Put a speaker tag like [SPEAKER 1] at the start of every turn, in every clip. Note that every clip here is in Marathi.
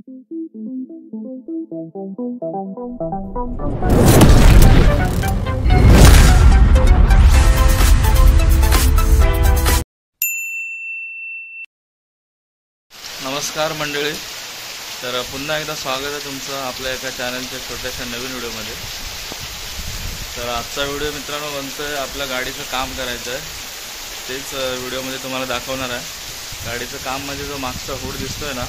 [SPEAKER 1] नमस्कार मंडळी, तर पुन्हा एकदा स्वागत आहे तुमचं आपल्या एका चॅनलच्या छोट्याशा नवीन व्हिडिओमध्ये। तर आजचा व्हिडिओ मित्रांनो बनतोय आपल्या गाडीचं काम करायचं आहे, तेच व्हिडिओमध्ये तुम्हाला दाखवणार आहे। गाडीचं काम म्हणजे जो मागचा हुड दिसतोय ना,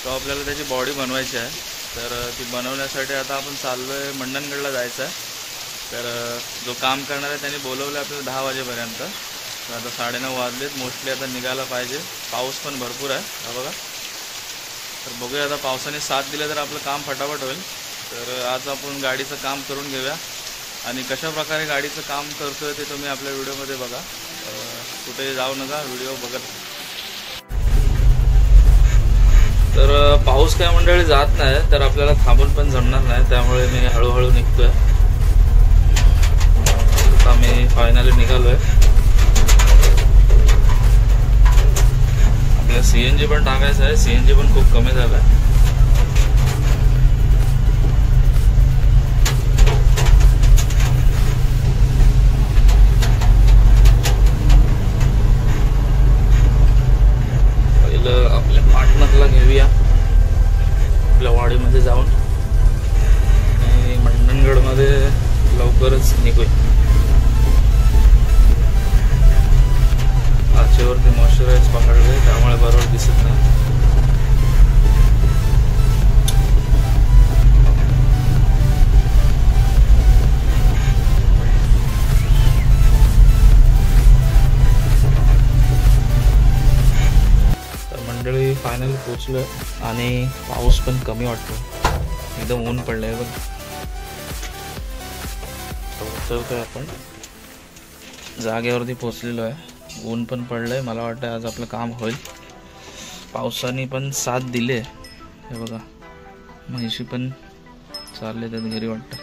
[SPEAKER 1] तो आपल्याला त्याची बॉडी बनवायची आहे। तर ती बनवण्यासाठी आता आपण चाललोय मंडणगडला जायचं आहे। तर जो काम करणार आहे त्याने बोलवलं आपल्याला 10 वाजेपर्यंत। तर आता 9:30 वाजलेत, मोस्टली आता निघायला पाहिजे। पाऊस पण भरपूर आहे, हा बघा। तर बघूया आता पावसाने साथ दिला तर आपलं काम फटाफट होईल। तर आज आपण गाडीचं काम करून घेऊया आणि कशा प्रकारे गाडीचं काम करतोय ते तुम्ही आपल्या व्हिडिओमध्ये बघा। कुठे जाऊ नका, व्हिडिओ बघत। तर पाऊस काय मंडळी जात नाही, तर आपल्याला थांबून पण जमणार नाही, त्यामुळे मी हळूहळू निघतोय। आता मी फायनली निघालोय। आपल्याला सीएनजी पण टाकायचं आहे, सीएनजी पण खूप कमी झाला आहे। पहिलं आपल्या पार्टनरला घेऊया आपल्या वाडीमध्ये जाऊन आणि मंडणगडमध्ये लवकरच निघूया। आचेवरती मॉइश्चराइज पकडले, त्यामुळे बरोबर दिसत नाही। तर मंडळी फायनली पोहोचलोय आणि पाऊस पण कमी वाटतो, एकदम ऊन पडलंय बघ। उतरतोय आपण, जागेवरती पोहोचलेलो आहे, ऊन पण पडलंय। मला वाटतं आज आपलं काम होईल। पावसाने पण साथ दिले, हे बघा। म्हैशी पण चालले त्यात घरी वाटतं।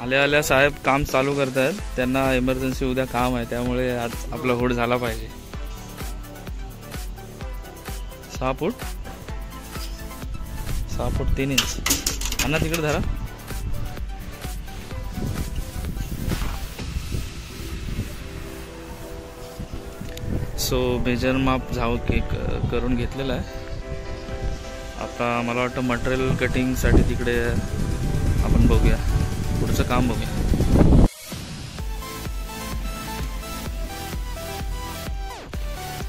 [SPEAKER 1] आल्या आल्या साहेब काम चालू करतायत, त्यांना इमर्जन्सी उद्या काम आहे, त्यामुळे आज आपला हुड झाला पाहिजे। 6 फूट 6 फूट 3 इंच अन्ना तिकडे धरा। सो मेजर माप करून घेतलेला आहे। आता मला वाटतं मटेरियल कटिंगसाठी तिकडे आपण बघूया, पुढचं काम बघूया।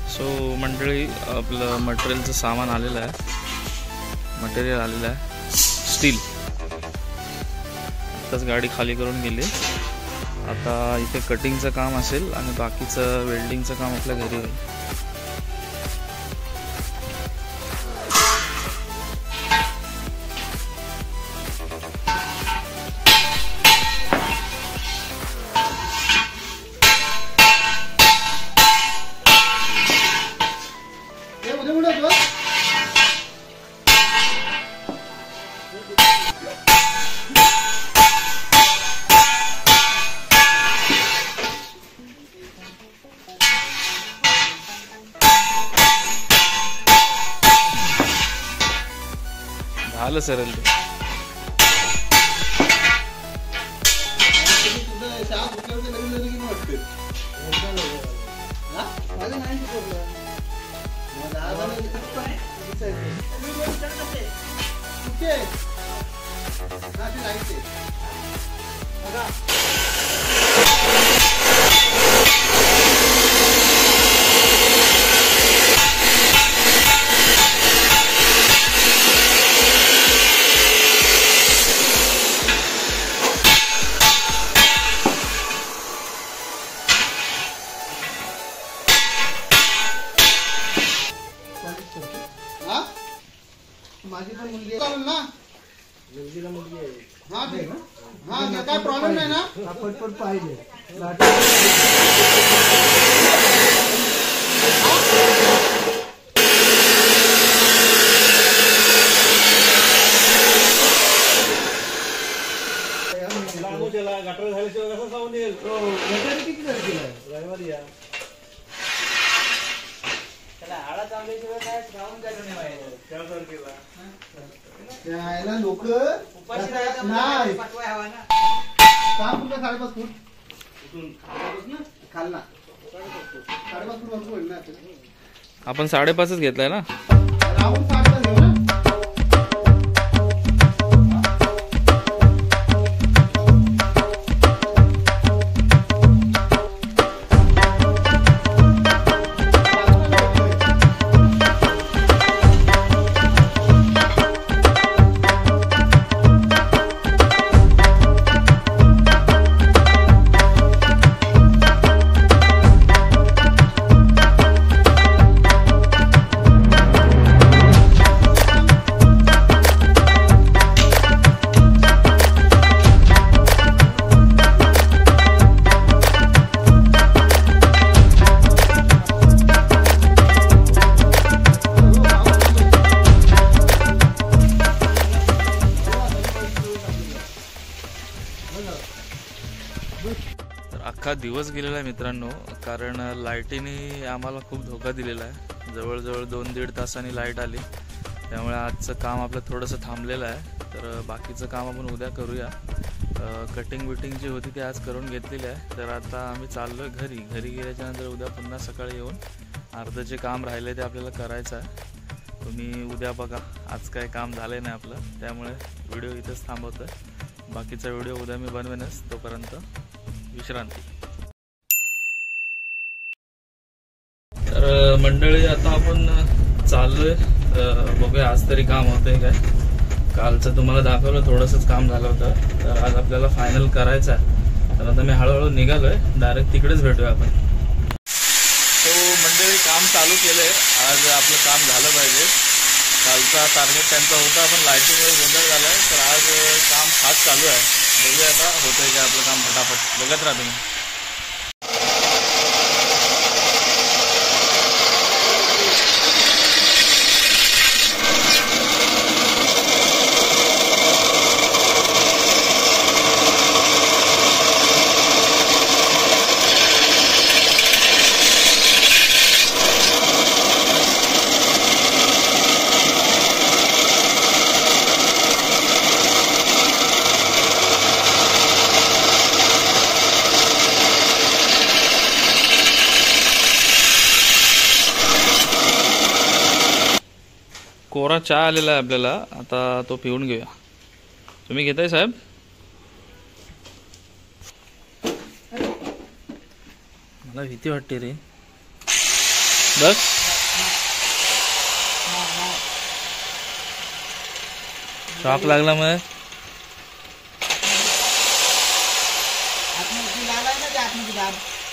[SPEAKER 1] सो मंडळी आपलं मटेरियलचं सामान आलेलं आहे, मटेरियल आलेलं आहे स्टील। आत्ताच गाडी खाली करून गेली। आता इथे कटिंगचं काम असेल आणि बाकीचं वेल्डिंगचं काम आपल्या घरी होईल। झालं सरळ ते।
[SPEAKER 2] माझी पण मुलगी आहे ना, मुलगीला मुलगी आहे। हां ठीक आहे, हां काय प्रॉब्लेम नाही ना, पटपट पाहिजे। गटर झाल्याशिवाय कसं जाऊन येईल? गटर किती तारखेला आहे? रविवारी या। त्याला आळा त्याला लोक नाही काम तुमच्या 5.5 फूट खालना 5.5 फूट वरती होईल ना
[SPEAKER 1] आपण 5.5च घेतलाय ना
[SPEAKER 2] राऊंड 5 घेऊ ना
[SPEAKER 1] अख्खा दिवस गेलेला आहे मित्रांनो, कारण लाईटीने आम्हाला खूप धोका दिलेला आहे. जवळजवळ 2-1.5 तासांनी लाईट आली, त्यामुळे आजचं काम आपलं थोडंसं थांबलेलं आहे. तर बाकीचं काम आपण उद्या करूया. कटिंग बिटिंग जी होती ती आज करून घेतलेली आहे. तर आता आम्ही चाललो आहे घरी गेल्याच्यानंतर उद्या पुन्हा सकाळी येऊन अर्धं जे काम राहिलं आहे ते आपल्याला करायचं आहे. तुम्ही उद्या बघा, आज काही काम झालं नाही आपलं, त्यामुळे व्हिडिओ इथंच थांबवतो आहे. बाकीचा व्हिडिओ उद्या मी बनवेनच, तोपर्यंत विश्रांती. तर मंडळी आता आपण चाललोय, बघूया आज तरी काम होतंय काय. कालचं तुम्हाला दाखवलं, थोडंसंच काम झालं होतं, तर आज आपल्याला फायनल करायचं आहे. तर आता मी हळूहळू निघालोय, डायरेक्ट तिकडेच भेटूया आपण. तो मंडळी काम चालू केलंय, आज आपलं काम झालं पाहिजे. कालचा टार्गेट त्यांचा होता, पण लाईटिंगमुळे गोंधळ झालाय, तर आज काम फास्ट चालू आहे. बघूया आता होतंय काय आपलं काम फटाफट. बघत राहा तुम्ही. कोरा चहा आलेला आहे आपल्याला, आता तो पिऊन घेऊया. तुम्ही घेताय साहेब? मला भीती वाटते रे. बस शॉक लागला मग.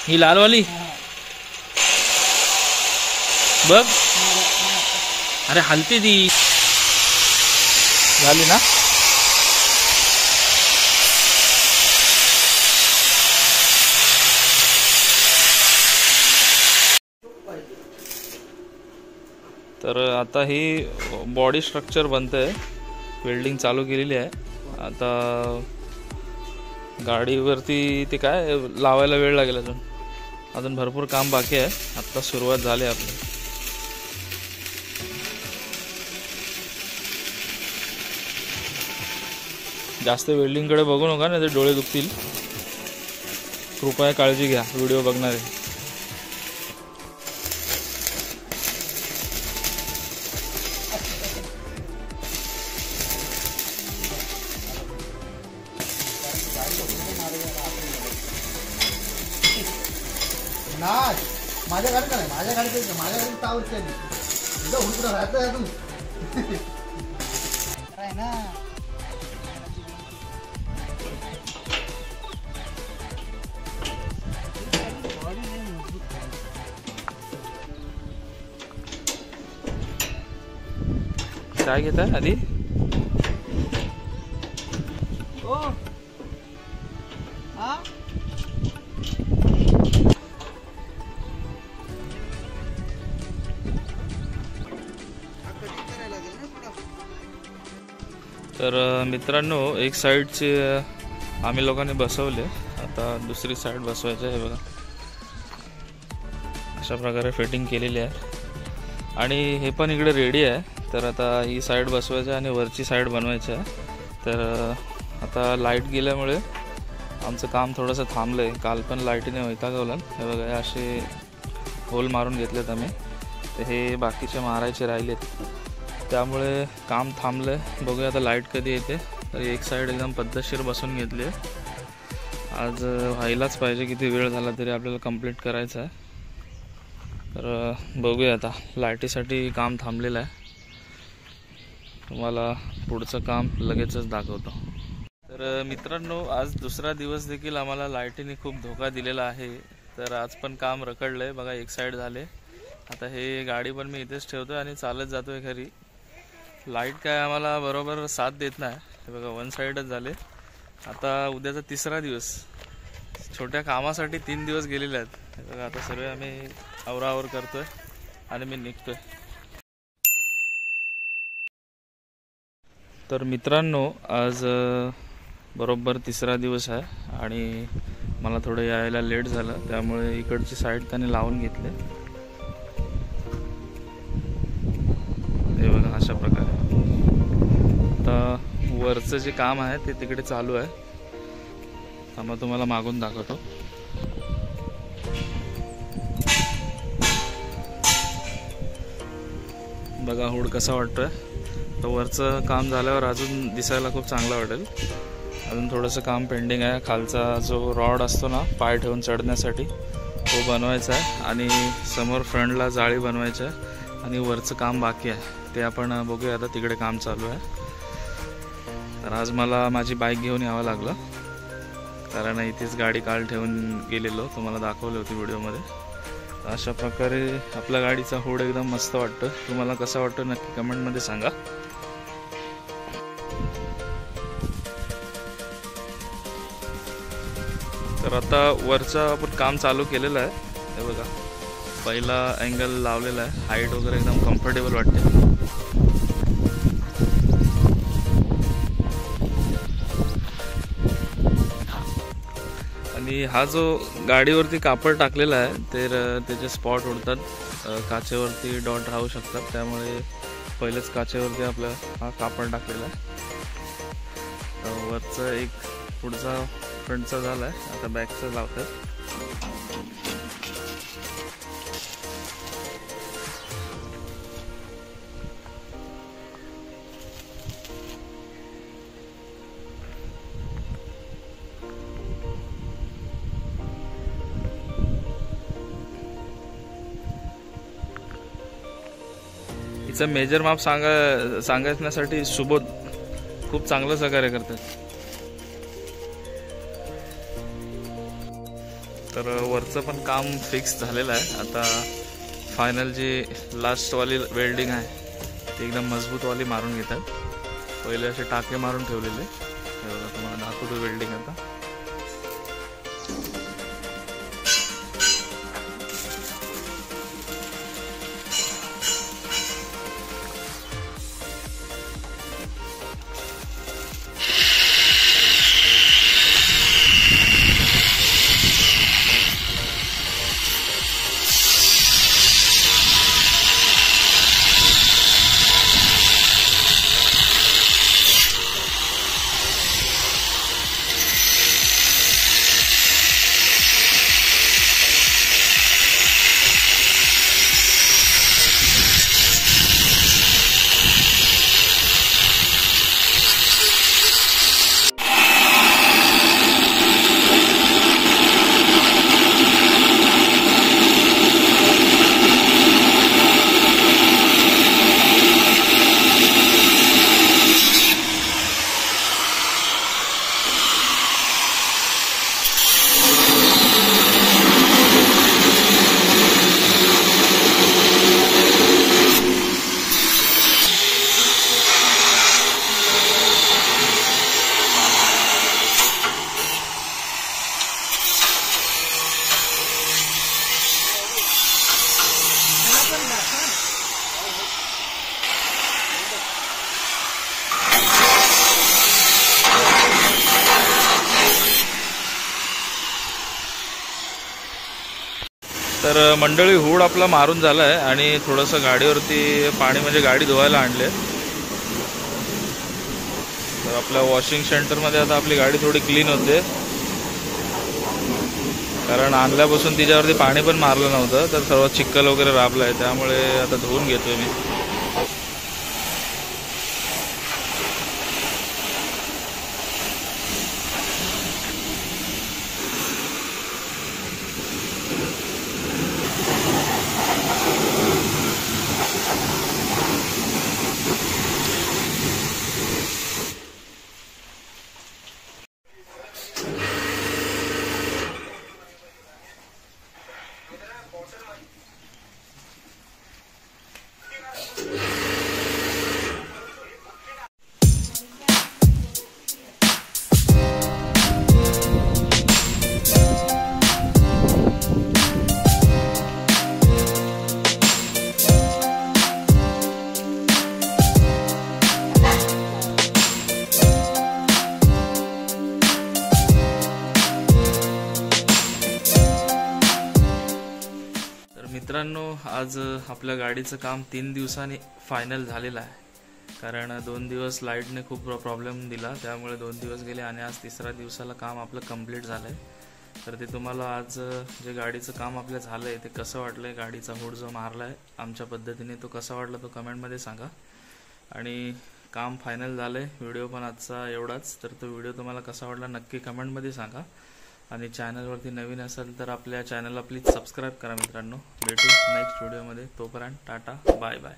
[SPEAKER 1] ही लालवाली बघ. अरे हलती ती झाली ना. तर आता ही बॉडी स्ट्रक्चर बनतंय, वेल्डिंग चालू केलेली आहे. आता गाडीवरती ते काय लावायला वेळ लागेल, अजून भरपूर काम बाकी आहे. आता सुरुवात झाली आपली. जास्त वेल्डिंगकडे बघू नका, नाही तर डोळे दुखतील. कृपया काळजी घ्या व्हिडिओ बघणारे.
[SPEAKER 2] माझ्या गाडी काय, माझ्या गाडी तावरची आहे. हुडकुडा राहतोय तू काय ना.
[SPEAKER 1] काय घेताय आधी? तर मित्रांनो, एक साईडचे आम्ही लोकांनी बसवले, आता दुसरी साईड बसवायची आहे. बघा अशा प्रकारे फिटिंग केलेली आहे. आणि हे पण इकडे रेडी आहे। तर आता ही साईड बसवायची आणि वरची साईड बनवायची आहे। तर आता लाईट गेल्यामुळे आमचं काम थोडंसं थांबलं आहे। काल पण लाईटीने वैतागवलं। हे बघा असे होल मारून घेतलेत आम्ही, तर हे बाकीचे मारायचे राहिलेत, त्यामुळे काम थांबलं आहे। बघूया आता लाईट कधी येते। तर एक साईड एकदम पद्धतशीर बसून घेतली आहे। आज व्हायलाच पाहिजे, किती वेळ झाला तरी आपल्याला कंप्लीट करायचं आहे। तर बघूया आता, लाईटीसाठी काम थांबलेलं आहे। तुम्हाला पुढचं काम लगेचच दाखवतो। तर मित्रांनो, आज दुसरा दिवस देखील आम्हाला लाईटीने खूप धोका दिलेला आहे। तर आज पण काम रखडलं आहे। बघा एक साईड झाले। आता हे गाडी पण मी इथेच ठेवतो आणि चालत जातोय घरी। लाईट काय आम्हाला बरोबर साथ देत नाही। हे बघा वन साईडच झाले। आता उद्याचा तिसरा दिवस, छोट्या कामासाठी 3 दिवस गेलेले आहेत। हे बघा आता सर्व आम्ही आवरावर करतोय आणि मी निघतोय। तर मित्रांनो, आज बरोबर तिसरा दिवस आहे आणि मला थोडं यायला लेट झालं, त्यामुळे इकडची साईड त्याने लावून घेतले। हे बघा अशा प्रकारे। आता वरचं जे काम आहे ते तिकडे चालू आहे। थांबा तुम्हाला मागून दाखवतो। बघा हुड कसा वाटतोय। तर वरचं काम झाल्यावर अजून दिसायला खूप चांगलं वाटेल। अजून थोडंसं काम पेंडिंग आहे। खालचा जो रॉड असतो ना पाय ठेवून चढण्यासाठी, तो बनवायचा आहे आणि समोर फ्रंटला जाळी बनवायची आहे आणि वरचं काम बाकी आहे, ते आपण बघूया। आता तिकडे काम चालू आहे। तर आज मला माझी बाईक घेऊन यावं लागलं, कारण इथेच गाडी काल ठेवून गेलेलो, तुम्हाला दाखवले होते व्हिडिओमध्ये। अशा प्रकारे आपल्या गाडीचा हुड एकदम मस्त वाटतं। तुम्हाला कसा वाटतं नक्की कमेंटमध्ये सांगा। तर आता वरचं आपण काम चालू केलेलं आहे। हे बघा पहिला अँगल लावलेला आहे। हाईट वगैरे एकदम कम्फर्टेबल वाटते। आणि हा जो गाडीवरती कापड टाकलेला आहे, तर त्याचे स्पॉट उडतात, काचेवरती डॉट राहू शकतात, त्यामुळे पहिलेच काचेवरती आपलं हा कापड टाकलेला आहे। वरचं एक पुढचा फ्रंटचा झाला आहे, आता बॅकचं लावतात। हिचं मेजर माप सांगण्यासाठी सुबोध खूप चांगलं सहकार्य करतात। तर वरचं पण काम फिक्स झालेलं आहे। आता फायनल जी लास्टवाली वेल्डिंग आहे ती एकदम मजबूतवाली मारून घेतात। पहिले असे टाके मारून ठेवलेले, तुम्हाला दाखवतो वेल्डिंग आता। तर मंडळी हूड आपला मारून झाला आहे आणि थोडंसं गाडीवरती पाणी म्हणजे गाडी धुवायला आणले. तर आपल्या वॉशिंग सेंटरमध्ये आता आपली गाडी थोडी क्लीन होते, कारण आणल्यापासून तिच्यावरती पाणी पण मारलं नव्हतं, तर सर्व चिखल वगैरे राबलं आहे, त्यामुळे आता धुवून घेतोय मी. मित्रांनो, आज आपल्या गाडीचं काम 3 दिवसांनी फायनल झालेलं आहे, कारण 2 दिवस लाईटने खूप प्रॉब्लेम दिला, त्यामुळे 2 दिवस गेले आणि आज 3ऱ्या दिवसाला काम आपलं कंप्लीट झालं आहे. तर ते तुम्हाला आज जे गाडीचं काम आपलं झालं आहे ते कसं वाटलं आहे, गाडीचा हूड जो मारला आहे आमच्या पद्धतीने तो कसा वाटला तो कमेंटमध्ये सांगा. आणि काम फायनल झालं आहे. व्हिडिओ पण आजचा एवढाच. तर तो व्हिडिओ तुम्हाला कसा वाटला नक्की कमेंटमध्ये सांगा. आणि चॅनलवरती नवीन असेल तर आपल्या चॅनलला प्लीज सबस्क्राईब करा मित्रांनो. भेटू नेक्स्ट व्हिडिओमध्ये. तोपर्यंत टाटा, बाय बाय.